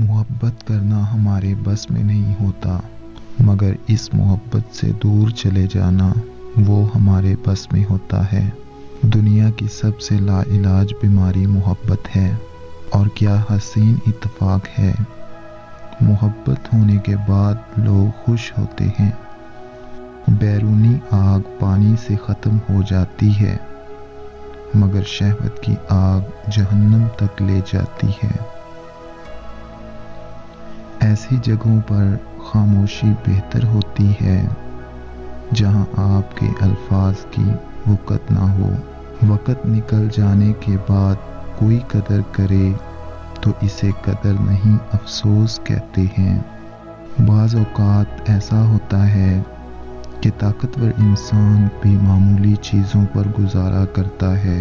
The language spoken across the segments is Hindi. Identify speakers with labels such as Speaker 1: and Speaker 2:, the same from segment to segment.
Speaker 1: मोहब्बत करना हमारे बस में नहीं होता, मगर इस मोहब्बत से दूर चले जाना वो हमारे बस में होता है। दुनिया की सबसे लाइलाज बीमारी मोहब्बत है, और क्या हसीन इत्तेफाक है, मोहब्बत होने के बाद लोग खुश होते हैं। बैरूनी आग पानी से ख़त्म हो जाती है, मगर शहवत की आग जहन्नम तक ले जाती है। ऐसी जगहों पर खामोशी बेहतर होती है जहां आपके अल्फाज की वक़्त ना हो। वक़्त निकल जाने के बाद कोई कदर करे तो इसे कदर नहीं अफसोस कहते हैं। बाज़ औक़ात ऐसा होता है कि ताकतवर इंसान भी मामूली चीज़ों पर गुजारा करता है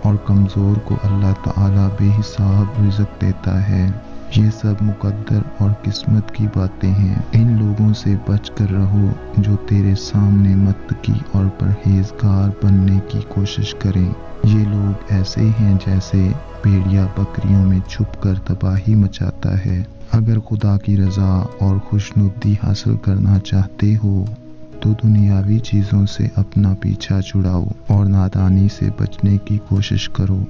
Speaker 1: और कमज़ोर को अल्लाह ताला बेहिसाब रिज़्क़ देता है। ये सब मुक़द्दर और किस्मत की बातें हैं। इन लोगों से बच कर रहो जो तेरे सामने मत्तकी और परहेज़गार बनने की कोशिश करें। ये लोग ऐसे हैं जैसे भेड़िया बकरियों में छुप कर तबाही मचाता है। अगर खुदा की रज़ा और खुशनुदी हासिल करना चाहते हो तो दुनियावी चीज़ों से अपना पीछा छुड़ाओ और नादानी से बचने की कोशिश करो।